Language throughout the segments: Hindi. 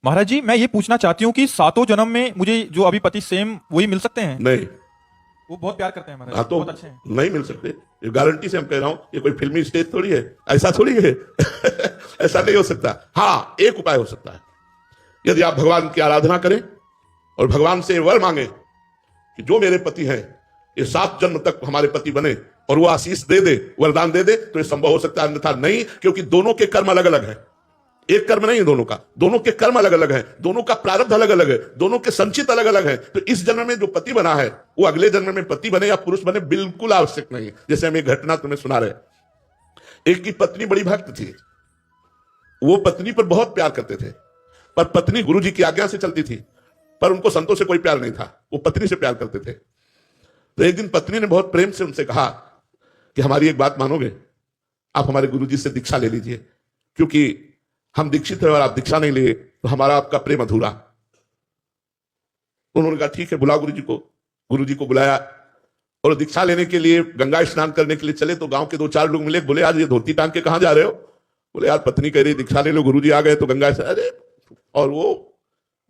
महाराज जी, मैं ये पूछना चाहती हूँ कि सातों जन्म में मुझे जो अभी पति सेम वही मिल सकते हैं? नहीं। वो बहुत प्यार करते हैं महाराज, हाँ तो बहुत अच्छे हैं। नहीं मिल सकते, ये गारंटी से हम कह रहा हूं। ये कोई फिल्मी स्टेज थोड़ी है, ऐसा थोड़ी है। ऐसा नहीं हो सकता। हाँ, एक उपाय हो सकता है। यदि आप भगवान की आराधना करें और भगवान से वर मांगे कि जो मेरे पति हैं ये 7 जन्म तक हमारे पति बने, और वो आशीष दे दे, वरदान दे दे, तो ये संभव हो सकता है। अन्यथा नहीं, क्योंकि दोनों के कर्म अलग अलग हैं। एक कर्म नहीं है दोनों का, दोनों के कर्म अलग अलग है, दोनों का प्रारब्ध अलग अलग है, दोनों के संचित अलग अलग है। तो इस जन्म में जो पति बना है वो अगले जन्म में पति बने या पुरुष बने बिल्कुल आवश्यक नहीं। जैसे हम एक घटना तुम्हें सुना रहे, एक की पत्नी बड़ी भक्त थी, वो पत्नी पर बहुत प्यार करते थे, पर पत्नी गुरु जी की आज्ञा से चलती थी, पर उनको संतों से कोई प्यार नहीं था, वो पत्नी से प्यार करते थे। तो एक दिन पत्नी ने बहुत प्रेम से उनसे कहा कि हमारी एक बात मानोगे, आप हमारे गुरु जी से दीक्षा ले लीजिए, क्योंकि हम दीक्षित हैं और आप दीक्षा नहीं लिए तो हमारा आपका प्रेम अधूरा। उन्होंने कहा ठीक है, बुलाओ गुरु जी को। गुरु जी को बुलाया और दीक्षा लेने के लिए गंगा स्नान करने के लिए चले। तो गांव के 2-4 लोग मिले, बोले आज ये धोती टांग के कहां जा रहे हो? बोले यार पत्नी कह रही दीक्षा ले लो, गुरु जी आ गए तो गंगा से। अरे, और वो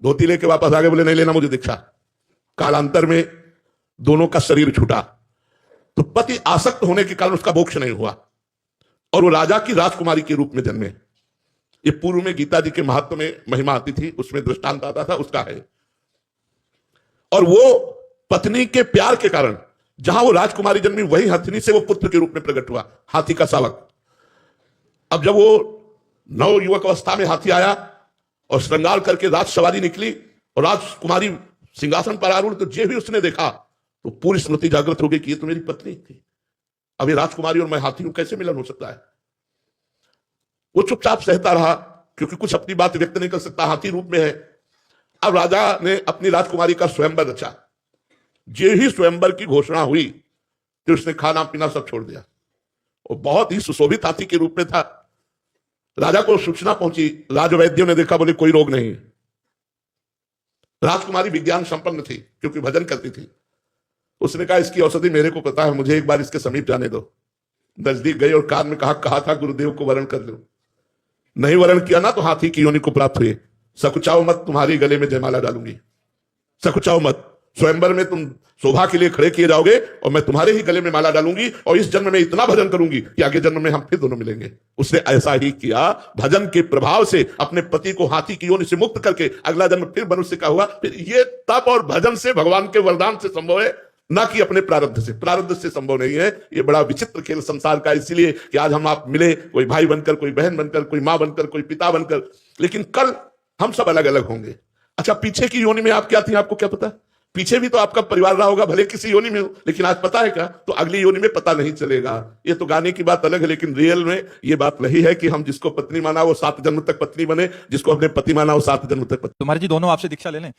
धोती लेके वापस आ गए, बोले नहीं लेना मुझे दीक्षा। कालांतर में दोनों का शरीर छूटा। तो पति आसक्त होने के कारण उसका मोक्ष नहीं हुआ और वो राजा की राजकुमारी के रूप में जन्मे। ये पूर्व में गीता जी के महत्व में महिमा आती थी, उसमें दृष्टांत आता था, उसका है। और वो पत्नी के प्यार के कारण जहां वो राजकुमारी जन्मी, वही हथिनी से वो पुत्र के रूप में प्रकट हुआ, हाथी का शावक। अब जब वो नव युवक अवस्था में हाथी आया और श्रृंगार करके राज सवारी निकली और राजकुमारी सिंहासन पर आरूढ़, तो जे भी उसने देखा तो पूरी स्मृति जागृत हो गई कि ये तो मेरी पत्नी थी। अब ये राजकुमारी और मैं हाथी हूं, कैसे मिलन हो सकता है? वो चुपचाप सहता रहा, क्योंकि कुछ अपनी बात व्यक्त नहीं कर सकता, हाथी रूप में है। अब राजा ने अपनी राजकुमारी का स्वयंवर रचा। जे ही स्वयंवर की घोषणा हुई तो उसने खाना पीना सब छोड़ दिया। वो बहुत ही सुशोभित हाथी के रूप में था। राजा को सूचना पहुंची, राजवैद्यों ने देखा, बोले कोई रोग नहीं। राजकुमारी विज्ञान संपन्न थी क्योंकि भजन करती थी। उसने कहा इसकी औषधि मेरे को पता है, मुझे एक बार इसके समीप जाने दो। नजदीक गई और कान में कहा था गुरुदेव को वरण कर लो। नहीं वरण किया ना तो हाथी की योनि को प्राप्त हुए। सकुचाओ मत, तुम्हारी गले में जयमाला डालूंगी। सकुचाओ मत, स्वयंवर में तुम शोभा के लिए खड़े किए जाओगे और मैं तुम्हारे ही गले में माला डालूंगी और इस जन्म में इतना भजन करूंगी कि आगे जन्म में हम फिर दोनों मिलेंगे। उसने ऐसा ही किया, भजन के प्रभाव से अपने पति को हाथी की योनि से मुक्त करके अगला जन्म फिर मनुष्य का हुआ। फिर ये तप और भजन से, भगवान के वरदान से संभव है, ना कि अपने प्रारब्ध से। प्रारब्ध से संभव नहीं है। ये बड़ा विचित्र खेल संसार का, इसीलिए कि आज हम आप मिले, कोई भाई बनकर, कोई बहन बनकर, कोई मां बनकर, कोई पिता बनकर, लेकिन कल हम सब अलग अलग होंगे। अच्छा, पीछे की योनि में आप क्या थी, आपको क्या पता? पीछे भी तो आपका परिवार रहा होगा, भले किसी योनि में हो, लेकिन आज पता है क्या? तो अगली योनि में पता नहीं चलेगा। ये तो गाने की बात अलग है, लेकिन रियल में ये बात नहीं है कि हम जिसको पत्नी माना वो 7 जन्म तक पत्नी बने, जिसको हमने पति माना वो 7 जन्म तक पत्नी। तुम्हारे जी दोनों आपसे दीक्षा ले लें।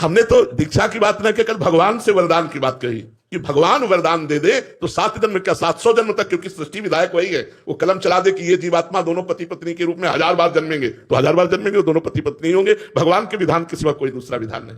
हमने तो दीक्षा की बात न कहकर भगवान से वरदान की बात कही कि भगवान वरदान दे दे तो 7 जन्म क्या 700 जन्म तक, क्योंकि सृष्टि विधायक वही है। वो कलम चला दे कि ये जीवात्मा दोनों पति पत्नी के रूप में 1000 बार जन्मेंगे, तो 1000 बार जन्मेंगे, दोनों पति पत्नी होंगे। भगवान के विधान के सिवा कोई दूसरा विधान नहीं।